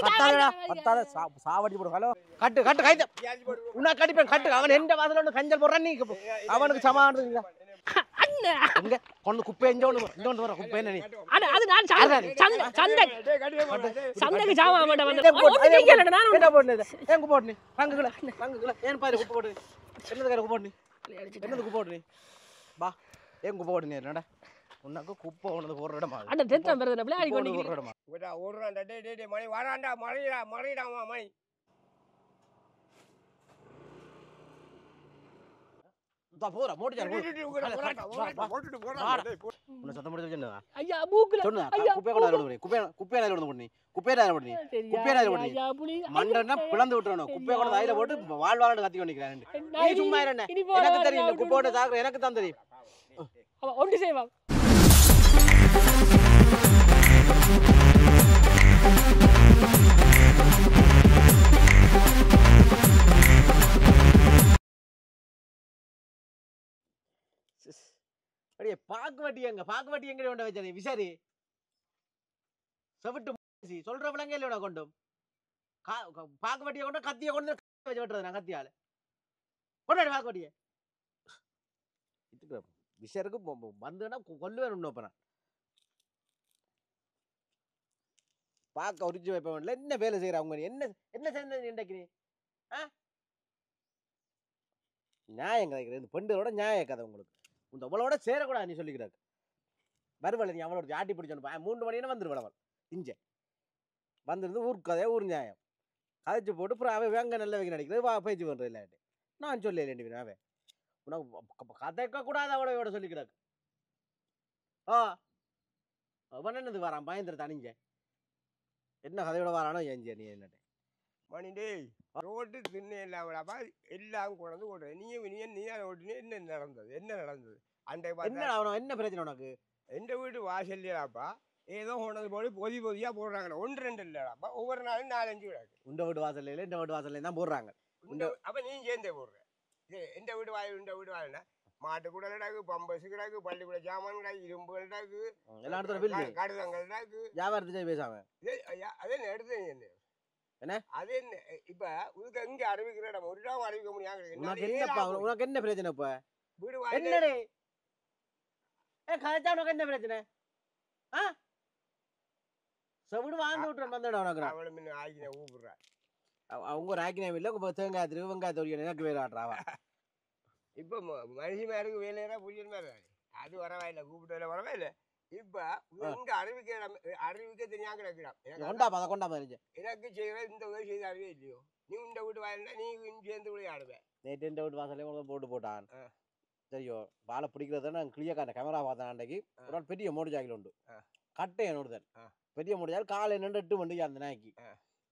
கத்தாதடா கத்தாத சாவடி போடு ஹலோ கட்டு கட்டு கைத உன்ன கடிப்பேன் கட்டு அவன் எந்த வாசல்ல வந்து கஞ்சல் போடுறான் நீ அவனுக்கு சமானது அண்ணா எங்க கொண்டு குப்பை இஞ்சோண்டு வர குப்பை என்ன நீ அது நான் சந்தைக்கு ஜாமா மாட்டேன் வந்து என்ன போடுனது ஏன் குப்பை போடுனி ரங்குல ஏன் பாரு குப்பை போடு என்னது குப்பை போடுனி என்னது குப்பை போடுனி பா ஏன் குப்பை போடுனி என்னடா உனக்கு குப்பை கொண்டு போடுற இடமா அண்ணா தெத்தம் பெறத பிளாடி கொண்டு போடுற இடமா ஓடுறான்டா டேய் மணி வரான்டா மறிடாமா மணி தா போற மோடிச்சார் போட்டுட்டு போறான் உன்ன சத்தம் போட்டு சொன்னா ஐயா மூக்குல சொன்னா குப்பை கொண்டு வந்து குப்பை நாயில கொண்டு போடுனி குப்பை நாயில போடுனி ஐயா புலி மண்டன்னா பிளந்து விட்டுறணும் குப்பை கொண்டு நாயில போட்டு வாழ்வாளன்னு கத்தி கொண்டிருக்கான் நீ சும்மா இருண்ணே எனக்கு தெரியும் இந்த குப்பை போட்டு சாகுற எனக்கு தான் தெரியும் அவ ஒண்டி செய்வான் அடியே பாக்கு வட்டி எங்க கொண்டு வச்சனே விசாரி செவிட்டு சொல்ற விலங்க இல்ல கொண்டு பாக்கு வட்டியை கொண்டு கத்தியை கொண்டு வச்சு வெட்டுறது நான் கத்தியால கொண்டாடி பாக்கு வட்டியை இதுக்கு விசாருக்கு வந்துன்னா கொல்லுவேன் இன்னும் பாக்க உரிச்சு வைப்பேன் என்ன வேலை செய்யற அவங்க என்ன சேர்ந்து இன்றைக்கு நியாயம் கதைக்கிறேன் இந்த பெண்டோட நியாய கதை உங்களுக்கு இந்த அவளோட சேரக்கூடாது நீ சொல்லிக்கிறாரு வருவல நீ அவளோட ஆட்டி பிடிச்சோன்னு 3 மணினா வந்துருவள் அவள் இஞ்ச வந்துருந்து ஊர் கதையா ஊர் நியாயம் கதைச்சு போட்டு அப்புறம் அவன் வேங்க நல்ல வைக்க நடிக்கிறது பேச்சு பண்றது இல்லாட்டி நான் சொல்லலேண்டி அவன் உனக்கு கதைக்க கூடாது அவளோட சொல்லிக்கிறாரு அவன் என்னது வரான் பயந்துரு தனிஞ்ச என்ன கதையோட வரானோ எஞ்ச நீ என்னட்டு மணி டேய் ரோட்டு திண்ணே இல்லாமடாப்பா எல்லாம் கொண்டு ஓடுற நீ ஓட்டுனே என்ன நடந்தது அந்த என்ன பிரச்சனை உனக்கு எந்த வீட்டு வாசல்லையாப்பா ஏதோ கொண்டது போய் பொதியா போடுறாங்க 1-2 இல்லடாப்பா ஒவ்வொரு நாளும் 4-5 கிடாது உண்ட வீட்டு வாசல்ல இந்த வீட்டு வாசல்ல தான் போடுறாங்க அப்ப நீ சேர்ந்தே போடுற எந்த வீட்டு வாயில்னா மாட்டு கூட கிடாக்கு பம்பஸ் கிடாக்கு பள்ளிக்கூட ஜாமான் கிடாக்கு இரும்பு கிடாக்கு எல்லா இடத்துல கடுதங்கள் கிடாக்கு வியாபாரத்தை பேசாம அதே எடுத்து என்ன அது என்ன இப்ப உனக்கு எங்க அறிவிக்கிற இடம் ஒரு இடம் அறிவிக்க முடியாது உனக்கு என்ன பிரச்சனை இப்ப வீடு என்னடே கதைச்சா உனக்கு என்ன பிரச்சனை செவிடு வாங்க விட்டுறேன் வந்துடும் உனக்கு அவளை முன்ன ஆக்கின ஊப்புடுறா அவங்க ஒரு ஆக்கினம் இல்லை தேங்காய் திரு வெங்காய் தொழில் எனக்கு வேலை ஆட்டுறாவா இப்ப மனுஷி மேருக்கு வேலையா புரியல் மேல அது வரவாயில்ல கூப்பிட்டு வரவே இல்லை இப்ப எங்க அறிவிக்க தெரியாம கிடக்கலாம் எனக்கு செய்யற இந்த உதவி செய்த அறிவே இல்லையோ நீ உண்ட வீட்டு வாயில்னா நீ சேர்ந்து விளையாடுவேன் நேற்று இந்த வீட்டு வாசலே போட்டு போட்டான் சரியோ வாழை பிடிக்கிறத நான் கிளியக்கான கேமரா பார்த்தேன் அன்றைக்கு ஒரு நாள் பெரிய மோடு ஜாக்கில் உண்டு கட்டை என்னோட பெரிய மோடு ஜாக்கி காலை 8 மணிக்கு அந்த நாய்க்கு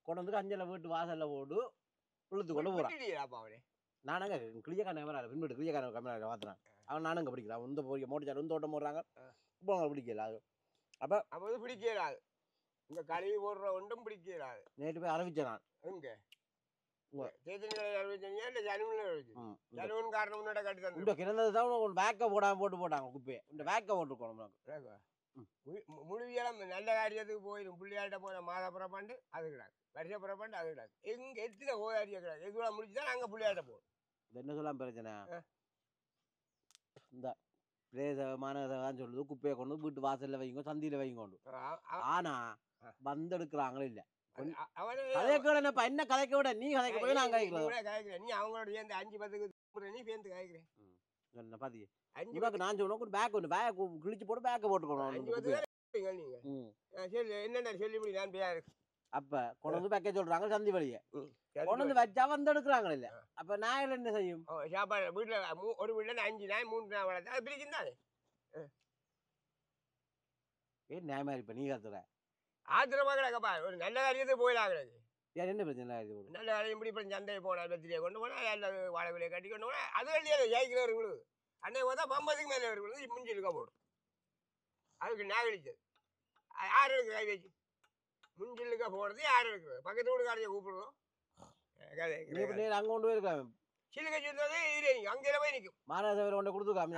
கொண்டு வந்து அஞ்சல வீட்டு வாசல்ல போட்டு உளுத்து கொண்டு போறான் நானுங்க கிளியக்கான கேமரா பின்பட்டு கிளியக்கான கேமரா பார்த்தேன் அவன் நானுங்க பிடிக்கிறான் இந்த போய் மோடு ஜாக்கி வந்து ஓட்டம் போடுறாங்க இப்போ பிடிக்கல அது அப்ப பிடிக்கலாது இந்த கழுவி போடுற ஒன்றும் பிடிக்கலாது நேற்று போய் அறிவிச்சேன் நான் எங்க முழுவியெல்லாம் நல்ல காரியத்துக்கு போயிடும் பிள்ளையாட்ட போன மாத புறப்பாண்டு அது கிடாது வருஷ புறப்பாண்டு அது கிடாது எங்க எத்தனை கோயாரியா கிடாது எதுவா முடிச்சுதான் நாங்க பிள்ளையாட்ட போவோம் என்ன சொல்லலாம் பிரச்சனை இந்த பிரேதமானதான் சொல்லுது குப்பையை கொண்டு வீட்டு வாசல்ல வைங்க சந்தியில வைங்க கொண்டு ஆனா வந்தெடுக்கிறாங்களே இல்ல என்ன கதைக்க விட நீ கதைக்க போய் நான் கதைக்கிறேன் நீ அவங்களோட சேர்ந்து 5-10 நீ சேர்ந்து கதைக்கிறேன் பாத்தி நான் சொன்ன பேக் ஒன்று பேக் கிழிச்சு போட்டு பேக்கை போட்டுக்கணும் என்னென்ன சொல்லி முடி நான் பேரு அப்ப கொண்டு வந்து பேக்கே சொல்றாங்க சந்தி வழியை கொண்டு வந்து வச்சா வந்து எடுக்கிறாங்களே இல்ல அப்ப நாயல் என்ன செய்யும் சாப்பாடு வீட்டுல ஒரு வீட்டுல 5 நாய் 3 நாய் வளர்த்து அது பிரிக்குந்தானே ஏன் நியாயமா இப்ப நீ கத்துற ஆத்திரமா கிடக்கப்பா ஒரு நல்ல காரியத்துக்கு போயிடாங்கிறது யார் என்ன பிரச்சனை நல்ல காரியம் இப்படி இப்போ சந்தையை போனால் வெத்திரியை கொண்டு போனால் அல்லது வாழை விலையை கட்டி கொண்டு போனால் அது இல்லையா ஜெயிக்கிறவர் விழுது அன்னைக்கு பார்த்தா 50க்கு மேலே விழுது முஞ்சி இருக்க போடும் அதுக்கு நாகழிச்சது யார் இருக்கு கை வச்சு முஞ்சிலுக்க போகிறது யார் இருக்குது பக்கத்து வீட்டுக்காரையை கூப்பிடுறோம் அங்க கொண்டு போயிருக்காங்க சிலுக்க சொல்றது இது அங்கே போய் நிற்கும் மாநகர கொண்டு கொடுத்துருக்காங்க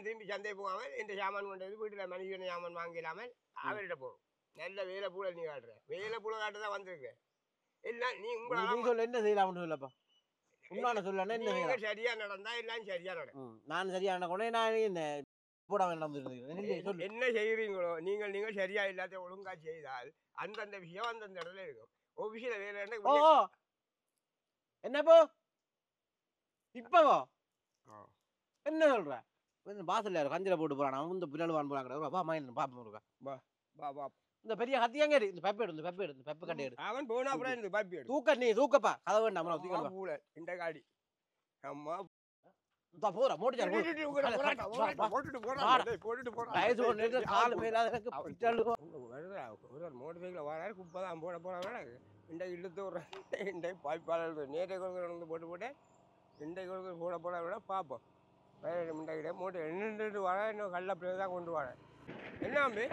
திரும்பி சந்தை போகாமல் இந்த சாமான் கொண்டது வீட்டில் மனுஷன சாமான் வாங்கிடாமல் அவர்கிட்ட போகும் நல்ல வேலை பூல நீ காட்டுற வேலை பூல காட்டுதான் வந்திருக்கேன் எல்லாம் நீ நீ சொல்ல என்ன செய்யலாம்னு சொல்லப்பா உன்னான சொல்லணும் என்ன செய்யலாம் சரியா நடந்தா எல்லாம் சரியா நடக்கும் நான் சரியான கூட நான் இந்த போடாம நடந்துருக்கேன் என்ன செய்யறீங்களோ நீங்கள் சரியா இல்லாத ஒழுங்கா செய்தால் அந்தந்த விஷயம் அந்தந்த இடத்துல இருக்கும் ஆபீஸ்ல வேலை ஓ என்னப்போ இப்பவோ என்ன சொல்ற பாசல்ல கஞ்சில போட்டு போறான் அவன் இந்த பின்னாடி வான் போறாங்க வா மயில் பாப்பா இருக்கா வா வா இந்த பெரிய ஹத்தியாங்க இந்த பெப்ப எடு இந்த பெப்ப கட்டி எடு அவன் போனா அப்புறம் இந்த பப்பி எடு தூக்க நீ தூக்கப்பா கதவு வேண்டாம் நம்ம தூக்க பூல இந்த காடி அம்மா போற மோட்டிச்சார் போட்டுட்டு போறா வயசு ஒன்று கால் மேல எனக்கு மோட்டர் சைக்கிள் வராரு குப்பை தான் போட போறாங்க இந்த இழுத்து விடுறேன் இந்த பாய்ப்பாளர் நேற்றை கொடுக்குற வந்து போட்டு இண்டை கொடுக்குற போட போட விட பார்ப்போம் முண்டை மூட்டை நின்றுட்டு வர இன்னும் கல்ல பிள்ளை தான் கொண்டு வரேன் என்ன அம்பி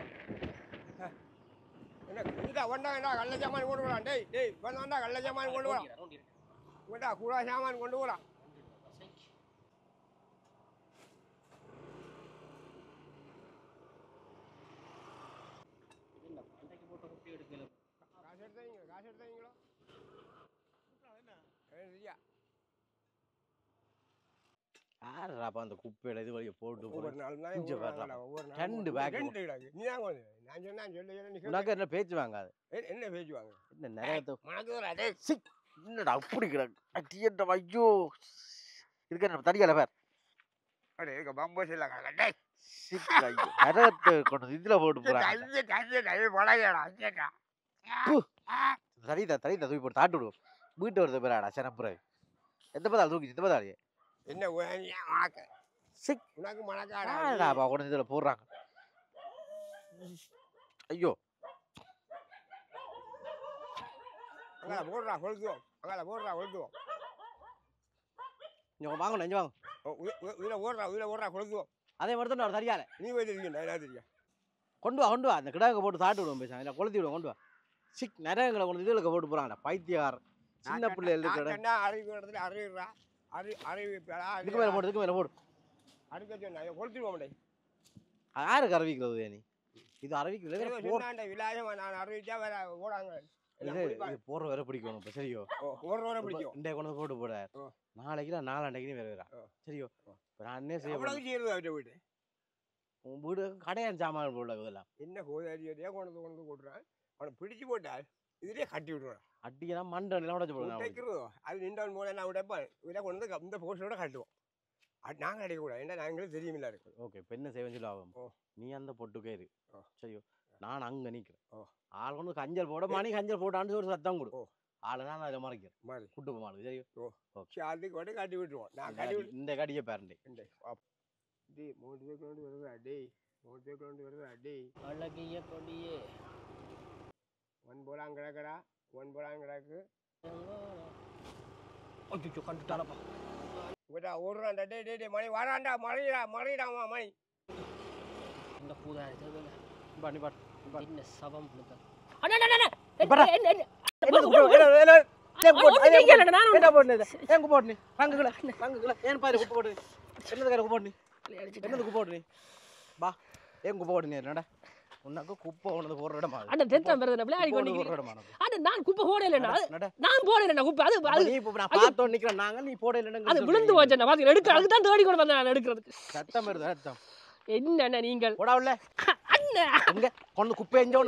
என்ன இதா வந்தாங்கடா கல்ல சாமான் கொண்டு வரான் டேய் வந்தா கல்ல சாமான் கொண்டு வரான் இங்கடா கூடா சாமான் கொண்டு வரான் காசு எடுத்தீங்களோ யாராப்பா அந்த குப்பையில இது வழிய போட்டு ஒவ்வொரு நாள் ரெண்டு பேக் நீ தான் நான் சொன்னேன் சொல்லி உனக்கு என்ன பேச்சு வாங்காது என்ன பேசுவாங்க என்ன நிறைய மனது என்னடா அப்படி கிடக்கு ஐயோ இருக்க தடியால பேர் அடே பம்பஸ் இல்ல கடை நரகத்தை கொண்டு இதுல போட்டு போறாங்க தடிதா தூக்கி போட்டு தாட்டு விடுவோம் வீட்டு வருது பேராடா சிறப்புற எந்த பதால் தூக்கி எந்த பதாலே என்ன உனக்கு மணக்காடாப்பா கொண்டு இதுல போடுறாங்க ஐயோ அங்கே போடுறா கொளுத்துவோம் அங்கே கொளுத்துவோம் இங்க வாங்க நெஞ்சு வாங்க இதில் ஓடுறா கொளுத்துவோம் அதே மாதிரி தான் ஒரு தடியால நீ போய் தெரியும் என்ன தெரியும் கொண்டு வா அந்த கிடாக்க போட்டு தாட்டு விடுவோம் பேசாங்க இல்லை கொளுத்தி விடுவோம் கொண்டு வா நிறையங்களை கொண்டு இதுல போட்டு போறாங்கடா பைத்தியார் சின்ன பிள்ளைகள் அறிவு இடத்துல அறிவுறா இதுக்கு மேல போடு அடுக்க சொன்னா கொளுத்திடுவோம் யாருக்கு அறிவிக்கிறது நீ இது அறிவிக்கிறது விலாயம் நான் அறிவிச்சா வேற ஓடாங்க போற வேற பிடிக்கும் இப்ப சரியோ ஓடுற பிடிக்கும் இந்த கொண்டு போட்டு போட நாளைக்கு நாளாண்டைக்கு வேற சரியோ நான் என்ன செய்ய வீடு உன் வீடு கடையான் சாமான் போடல இதெல்லாம் என்ன கோதாரியா கொண்டு போட்டுறான் அவனை பிடிச்சு போட்டால் இதுலயே கட்டி விடுறான் அடிக்கலாம் மண்டல உடச்சு போடுறோம் அது நின்றவன் போல நான் விடப்பேன் இதை கொண்டு வந்து இந்த போஸ்டரோட கட்டுவோம் நாங்கள் அடிக்கக்கூடாது ஏன்னா நாங்களும் தெரியுமில்ல இருக்கு ஓகே பெண்ணை செய்வேன் சொல்லி ஆகும் நீ அந்த பொட்டுக்கே இரு சரியோ நான் அங்கே நிற்கிறேன் ஆள் கொண்டு கஞ்சல் போட மணி கஞ்சல் போட்டான்னு ஒரு சத்தம் கொடு ஆளை நான் அதில் மறைக்கிறேன் குட்டு போமாடு சரியோ ஓகே அதுக்கு கூட கட்டி விட்டுருவோம் நான் கட்டி இந்த கடியை பேரண்டே டேய் மோட்டர் கொண்டு வருதா மோட்டர் கொண்டு வருதா அழகிய கொடியே ஒன் போலாம் கிடக்கடா ஒன் போலாம் கிடக்கு அச்சோ கண்டுட்டானப்பா இவடா ஓடுறான்டா டேய் மணி வரான்டா மறையிடாமா மணி இந்த பூதா பண்ணி பாட்டு என்ன சபம் உனக்கு குப்பை கொண்டு போடுற இடமா அட தெத்தம் வருது விளையாடி கொண்டு அட நான் குப்பை போடலடா நான் போடலடா குப்பை அது நீ இப்ப நான் பார்த்தோம் நிக்கிறேன் நாங்க நீ போடலடா அது விழுந்து போச்சேன்னா பாத்து எடுக்க அதுக்கு தான் தேடி கொண்டு வந்தேன் நான் எடுக்கிறதுக்கு சத்தம் வருது சத்தம் என்னண்ணா நீங்கள் போடாவுல அண்ணா எங்க கொண்டு குப்பை இங்க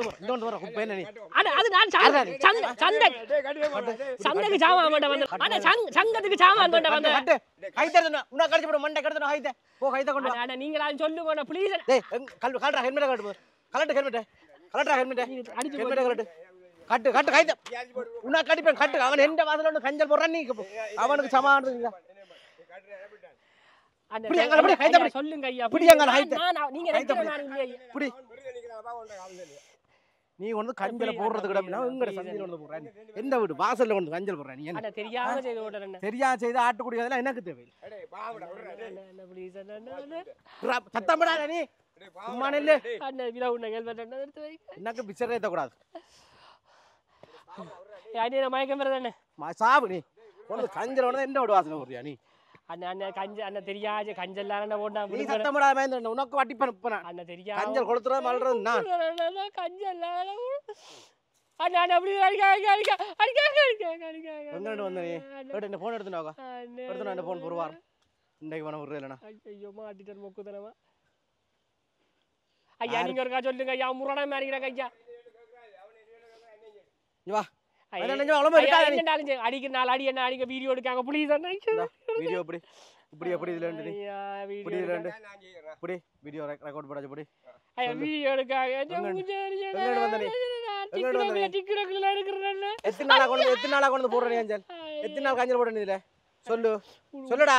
வர குப்பை என்ன நீ அட அது நான் சந்தைக்கு சாமான் பண்ண வந்தேன் அட சங்கத்துக்கு சாமான் பண்ண வந்தேன் கட்டு கைத உன்ன கடிச்சு போடு மண்டை கடத்து கைத போ கைத கொண்டு அட நீங்க நான் சொல்லுங்க ப்ளீஸ் டேய் கல்றா ஹெல்மெட் கட்டு கலட்டு ஹெல்மெட் அடிச்சு ஹெல்மெட் கட்டு கட்டு கைத உன்ன கடிப்பேன் கட்டு அவன் எந்த வாசல்ல வந்து கஞ்சல் போறான் நீ அவனுக்கு சமானது இல்ல சொல்லுங்க ஐயா நீங்க நீ வந்து கஞ்சல போடுறது கூட சந்தையில வந்து போடுறேன் எந்த வீடு வாசல்ல வந்து கஞ்சல் போடுறேன் நீ என்ன தெரியாம செய்து ஓடுறேன் தெரியாம செய்து ஆட்டுக்குடி அதெல்லாம் எனக்கு தேவை சத்தம் போடாத நீ சும்மா நில்லு எனக்கு பிச்சர் ஏத்த கூடாது மயக்கம் வருதானே சாவு நீ உனக்கு கஞ்சல உடனே என்ன வீடு வாசனை போடுறியா நீ அண்ணன் கஞ்ச அண்ணன் தெரியாது கஞ்செல்லாம் போட்டா நீ சத்தமிடாத மகேந்திரன் உனக்கு வட்டிப்பேன் இப்ப நான் அண்ணன் தெரியாது கஞ்சல் கொளுத்துறது மல்றது நான் கஞ்செல்லாம் அண்ணன் அப்படி அடிக்க எங்கன்னு வந்த நீ இந்த போன் எடுத்துனாக்கா எடுத்துனா இந்த போன் பொறுவார் இன்றைக்கு வேணா விடுறது இல்லைண்ணா ஐயோ மாட்டிட்டு மொக்குதனமா ஐயா நீங்க ஒருக்கா சொல்லுங்க ஐயா முரணா மாறிக்கிறேன் ஐயா வா அடிக்க நாலு அடி என்ன அடிக்க வீடியோ எடுக்காங்க ப்ளீஸ் வீடியோ இப்படி இப்படி எப்படி இதுல இருந்து இப்படி இதுல இருந்து இப்படி வீடியோ ரெக்கார்ட் பண்ணாச்சு இப்படி வீடியோ எடுக்காங்க எங்கன்னு வந்த நீ எங்கன்னு வந்த நீ டிக்டாக்ல எடுக்கறேன் எத்தனை நாளா கொண்டு போறே நீ அஞ்சல் எத்தனை நாள் கஞ்சல் போட நீ இதுல சொல்லு சொல்லுடா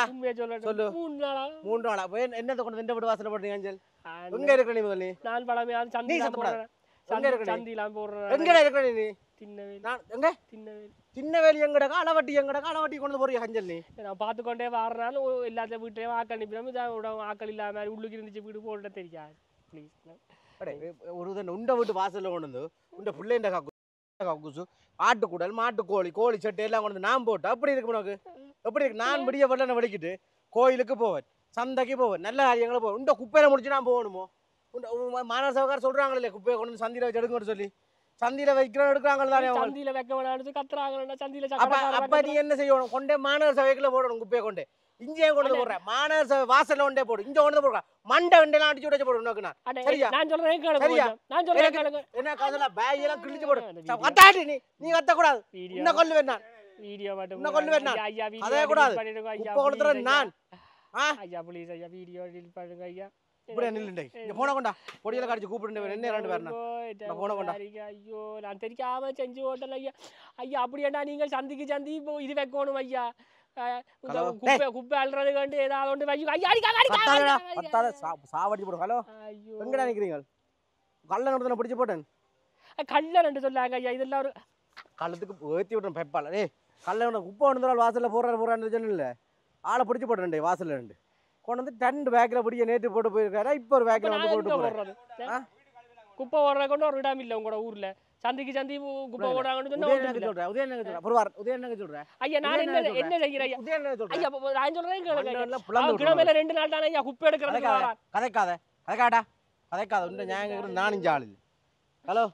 சொல்லு 3 நாளா என்னத கொண்டு இந்த வீடு வாசல்ல போடுறீங்க அஞ்சல் எங்க இருக்க நீ முதல்ல நான் பழமே சந்தில போறேன் சந்தில போறேன் எங்க இருக்க நீ தின்னவேலி நான் எங்க தின்னவேலி எங்கடா அளவட்டி கொண்டு போறிய அஞ்சல் நீ நான் பாத்துக்கொண்டே வாறனால எல்லாத்த வீட்லயும் ஆக்கள் அனுப்பினோம் ஆக்கள் இல்லாம மாதிரி உள்ளுக்கு இருந்துச்சு வீடு போட தெரியாது ப்ளீஸ் அடே ஒரு உண்ட வீட்டு வாசல்ல கொண்டு வந்து உண்ட புள்ளைண்ட காக்குசு ஆட்டுக்குடல் மாட்டுக்கோழி கோழி சட்டை எல்லாம் கொண்டு நான் போட்டு அப்படி இருக்கு உனக்கு எப்படி இருக்கு நான் விடிய வரல வலிக்கிட்டு கோயிலுக்கு போவேன் சந்தைக்கு போவேன் நல்ல காரியங்களை போவேன் உண்ட குப்பையில முடிச்சு நான் போகணுமோ மாநகர சபைக்காரர் சொல்றாங்களே குப்பையை கொண்டு வந்து சந்தியில வச்சு எடுங்கன்னு சொல்லி சந்தியில வைக்கிறோம் எடுக்கிறாங்க தானே சந்தியில வைக்க வேணாம்னு கத்துறாங்க சந்தியில அப்ப நீ என்ன செய்யணும் கொண்டே மாநகர சபைக்குள்ள போடணும் குப்பையை கொண்டே இங்கே கொண்டு போடுறேன் மாநகர சபை வாசல்ல கொண்டே போடு இங்க கொண்டு போடுறேன் மண்டை வண்டெல்லாம் அடிச்சு உடைச்சு போடு உனக்கு நான் சொல்றேன் கேளுங்க என்ன காதல பேக் எல்லாம் கிழிச்சு போடு கத்தாட்டி நீ கத்த கூடாது இன்ன கொல்லு வேண்டாம் வீடியோ மட்டும் இன்ன கொல்லு வேண்டாம் அதே கூடாது குப்பை கொடுத்துறேன் நான் ஐயா ப்ளீஸ் ஐயா வீடியோ டெலீட் பண்ணுங்க ஐயா இப்படி நில்லுண்டே இங்க போன கொண்டா பொடியில கடிச்சு கூப்பிடுங்க என்ன ரெண்டு பேர் நான் போன கொண்டா ஐயோ நான் தெரியாம செஞ்சு ஓட்டல ஐயா ஐயா அப்படியேண்டா நீங்க சந்திக்கு சந்தி இது வைக்கணும் ஐயா குப்பை அல்றது கண்டு ஏதாவது ஒன்று வைக்க ஐயா அடிக்காத சாவடி போடு ஹலோ எங்கடா நிக்கிறீங்க கல்ல நடந்து பிடிச்சு போட்டேன் கல்ல ரெண்டு சொல்லாங்க ஐயா இதெல்லாம் ஒரு கள்ளத்துக்கு ஏற்றி விட்டேன் பெப்பால ஏய் கல்ல குப்பை ஒன்று வாசல்ல போடுறான்னு சொன்னல ஆளை பிடிச்சி போட்டேன் வாசல்ல ரெண்டு கொண்டு வந்து 2 பேக்கில் பிடிக்க நேற்று போட்டு போயிருக்காரு இப்போ ஒரு பேக்கில் வந்து போட்டு போடுறது குப்பை ஓடுற கொண்டு ஒரு இடம் இல்லை உங்களோட ஊர்ல சந்திக்கு சந்தி குப்பை ஓடுறாங்கன்னு சொன்னா உதயநகர் சொல்றேன் ஐயா நான் என்ன செய்கிறேன் ஐயா நான் சொல்றேன் கிழமையில 2 நாள் தானே ஐயா குப்பை எடுக்கிறது கதைக்காத உண்ட ஞாபகம் நான் இஞ்ச ஆள் ஹலோ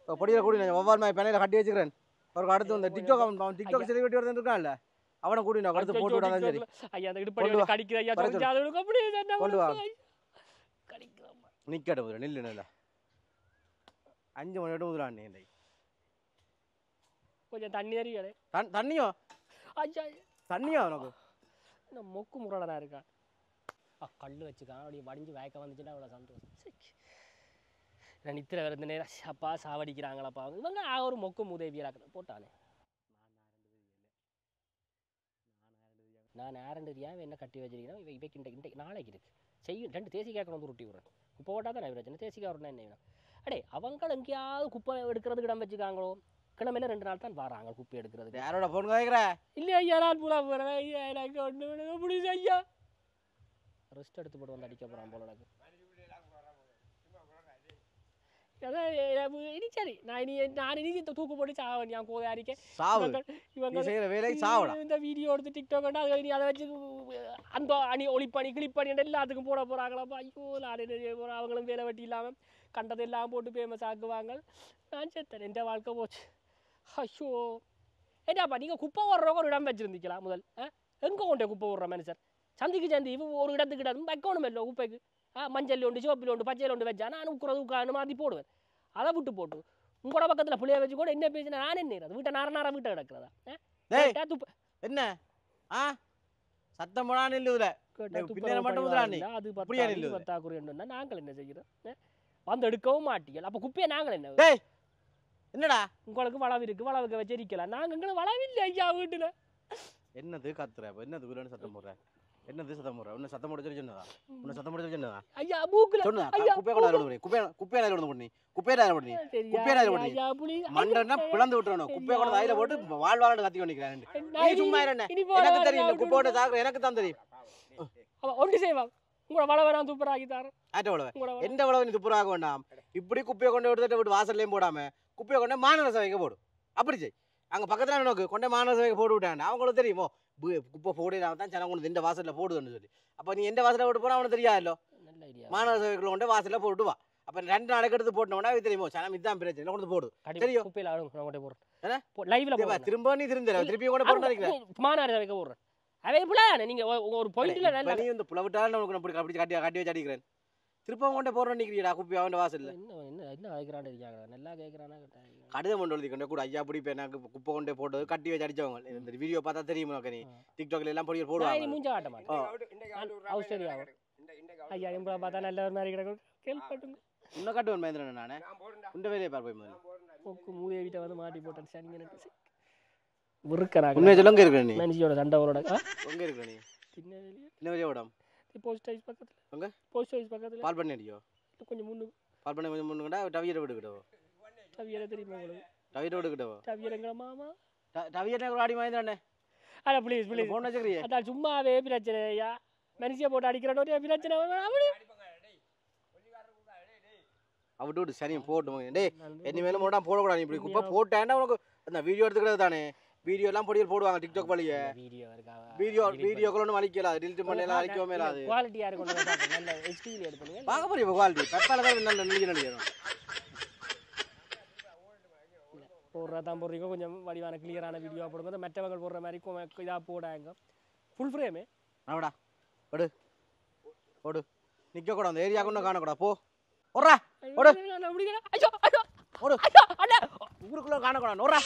பொடியில கூடி ஒவ்வொரு மாதிரி பெண்ணையில கட்டி வச்சுக்கிறேன் அவருக்கு அடுத்து வந்து டிக்டாக் செலிபிரிட்டி ஒருத்தன் இருக்கான்ல அவனை கூடி நான் அடுத்து போட்டு விடாதான் சரி ஐயா அந்த இடுப்படி கடிக்கிற ஐயா சொல்லுங்க அப்படியே கொண்டு வா நிக்கட முதல்ல நில்லு நல்லா 5 மணி விட்டு முதலான் நீ கொஞ்சம் தண்ணி அறியலே தண்ணியோ ஐயா தண்ணியா உனக்கு நான் மொக்கு முரடனா இருக்கா கல் வச்சுக்கான் அப்படியே வடிஞ்சு வேக்க வந்துச்சுன்னா அவ்வளோ சந்தோஷம் நான் நித்திர வருந்த நேரம் அப்பா சாவடிக்கிறாங்களாப்பா இவங்க ஒரு மொக்கு உதவியலாக்கணும் போட்டானே நான் ஆரண்டரியா என்ன கட்டி வச்சிருக்கேன் இவைக்கு இன்றைக்கு நாளைக்கு இருக்கு செய்யும் 2 தேசிக்காய் வந்து உருட்டி விடுறேன் குப்பை போட்டால் தான் பிரச்சனை தேசிக்காய் வரணும் என்ன வேணும் அடே அவங்க எங்கேயாவது குப்பை எடுக்கிறதுக்கு இடம் வச்சுக்காங்களோ கிழமையில 2 நாள் தான் வராங்க குப்பை எடுக்கிறதுக்கு யாரோட போன் கேட்குற இல்லையா ஐயா நான் பூரா போகிறேன் ஐயா எனக்கு ஒன்று முடியுது ஐயா ரெஸ்ட் எடுத்து போட்டு வந்து அடிக்க போகிறான் போல எனக்கு அதான் இனி சரி நான் இனி தூக்கு போட்டு சாவன் என் கோதை அறிக்கை இவங்க இந்த வீடியோ எடுத்து டிக்டாக் அது இனி அதை வச்சு அந்த அணி ஒளிப்பணி கிளிப்பணி எல்லாத்துக்கும் போட போகிறாங்களாப்பா ஐயோ நான் என்ன செய்ய போகிறேன் அவங்களும் வேலை வெட்டி இல்லாமல் கண்டதெல்லாம் போட்டு ஃபேமஸ் ஆக்குவாங்க நான் செத்தேன் என் வாழ்க்கை போச்சு ஐயோ ஏட்டாப்பா நீங்கள் குப்பை ஓடுறவங்க ஒரு இடம் வச்சுருந்தீங்களா முதல் எங்கே கொண்டே குப்பை ஓடுற மனுஷர் சந்திக்கு சந்தி ஒரு இடத்துக்கு இடம் வைக்கணும் இல்லை குப்பைக்கு மஞ்சள் உண்டு சிவப்பில் உண்டு பச்சையில் உண்டு வச்சா நான் உட்காந்து மாற்றி போடுவேன் அதை விட்டு போட்டு உங்களோட பக்கத்தில் புள்ளைய வச்சு கூட என்ன பேசினா நான் என்ன வீட்டை நார வீட்டை கிடக்கிறதா என்ன சத்தம் போடான்னு இல்ல அது பத்தாக்குறை நாங்கள் என்ன செய்கிறோம் வந்து எடுக்கவும் மாட்டீங்க அப்போ குப்பையை நாங்கள் என்ன என்னடா உங்களுக்கு வளவு இருக்கு வளவுக்கு வச்சு எரிக்கலாம் நாங்கள் எங்களை வளவில்லை ஐயா வீட்டுல என்னது கத்துற என்னது வீரன்னு சத்தம் போடுற என்னது சத்தம் போடுற உன்னை சத்தம் போட சொன்னதா உன்னை சத்தம் போட சொன்னதா ஐயா மூக்குல சொன்னா குப்பைய கொண்டு வந்து குப்பைய கொண்டு பண்ணி குப்பைய பண்ணி மண்டன்னா பிளந்து விட்டுறணும் குப்பைய கொண்டு தையில போட்டு வாழ்வாளன்னு கத்தி கொண்டிருக்கிறேன் நீ சும்மா இருங்க எனக்கு தெரியும் இந்த குப்பையோட சாகுற எனக்கு தான் தெரியும் ஒன்று செய்வா உங்களோட வளவை நான் துப்புராக்கி தரேன் ஆட்ட வளவை எந்த வளவை நீ துப்புராக வேண்டாம் இப்படி குப்பையை கொண்டு எடுத்துட்டு விட்டு வாசல்லையும் போடாம குப்பையை கொண்டு மாநகர சபைக்கு போடும் அப்படி செய் அங்கே பக்கத்தில் நோக்கு கொண்டே மாநகர சபைக்கு போட்டு விட்டாங்க அவங்களுக்கு தெரியுமோ குப்பை போடலாம் தான் ஜனம் கொண்டு இந்த வாசலில் போடுதுன்னு சொல்லி அப்போ நீ எந்த வாசலில் போட்டு போனால் அவனுக்கு தெரியாதല്ലോ நல்ல ஐடியா மாநகர சபைக்குள்ள கொண்டு வாசலில் போட்டு வா அப்போ 2 நாளைக்கு எடுத்து போட்டோம்னா அது தெரியுமோ ஜனம் இதுதான் பிரச்சனை கொண்டு போடு சரியோ குப்பையில் ஆடும் நான் கொண்டு என்ன? போடுறேன் லைவ்ல போடுறேன் திரும்ப நீ திரும்பி கொண்டு போட்டு நினைக்கிறேன் மாநாடு வைக்க போடுறேன் அவன் பிள்ளைதானே நீங்க ஒரு பாயிண்ட்ல நல்ல நீ இந்த புலவிட்டாலும் உனக்கு அப்படி அப்படி கட்டி வச்சு அடிக்கிறேன் திருப்பம் கொண்டு போடுறேன் நிற்கிறீடா குப்பி அவன் வாசலில் என்ன கேட்கறான்னு இருக்காங்க நல்லா கேட்கறானா கடிதம் கொண்டு எழுதி கொண்டு கூட ஐயா அப்படி இப்போ எனக்கு குப்பை கொண்டு போட்டது கட்டி வச்சு அடிச்சவங்க இந்த வீடியோ பார்த்தா தெரியும் உனக்கு நீ டிக்டாக்ல எல்லாம் பொடியில் போடுவாங்க மூஞ்ச ஆட்ட மாட்டேன் ஆஸ்திரேலியா ஐயா எம்பளை பார்த்தா நல்ல ஒரு மாதிரி கிடக்கும் கேள்விப்பட்டுங்க இன்னும் கட்டுவன் மகேந்திரன் நானே இந்த வேலையை பார் போய் முதல்ல மூக்கு மூதே வீட்டை வந்து மாட்டி போட்டேன் சனி எனக்கு விருக்கிறாங்க உண்மையை சொல்ல எங்கே இருக்கிற நீ மனுஷியோட சண்டைகளோட எங்கே இருக்கிற நீ சின்ன வெளியே என்ன வெளியே விடம் போஸ்ட் ஆஃபீஸ் பக்கத்தில் எங்க போஸ்ட் ஆஃபீஸ் பக்கத்தில் பால் பண்ணி அடியோ கொஞ்சம் முன்னு பால் பண்ணி கொஞ்சம் முன்னுக்கிட்டா டவியரை விட்டுக்கிட்டோ டவியரை தெரியுமா உங்களுக்கு டவியரை விட்டுக்கிட்டோ டவியருங்கிற மாமா டவியரை கூட ஆடி மகேந்திரனே அட ப்ளீஸ் ப்ளீஸ் ஃபோன் வச்சுக்கிறியே அதான் சும்மாவே பிரச்சனை ஐயா மனுஷியை போட்டு அடிக்கிறோட பிரச்சனை அப்படி அவட்டு விட்டு சரி போட்டு டேய் இனிமேலும் போட்டா போடக்கூடாது இப்படி குப்பை போட்டேன்டா உனக்கு அந்த வீடியோ எடுத்துக்கிறது தானே வீடியோ எல்லாம் பொடியில் போடுவாங்க டிக்டாக் வழியே வீடியோக்கள் ஒன்றும் அழிக்கலாம் டிலிட் பண்ணலாம் அழிக்கவே இல்லாது குவாலிட்டியாக இருக்கும் நல்ல ஹெச்டியில் எடுப்பீங்க பார்க்க போறீங்க குவாலிட்டி பெப்பால தான் நல்ல நெஞ்சு நடிக்கணும் போடுறா தான் போடுறீங்க கொஞ்சம் வடிவான கிளியரான வீடியோ போடும்போது மற்றவங்க போடுற மாதிரி இதாக போடாங்க ஃபுல் ஃப்ரேமு அவடா ஓடு ஓடு நிற்கக்கூடாது அந்த ஏரியாவுக்கு ஒன்றும் காணக்கூடாது போ ஓடுறா ஓடு ஐயோ ஐயோ ஓடு அண்ணா ஊருக்குள்ள காணக்கூடாது ஓடுறா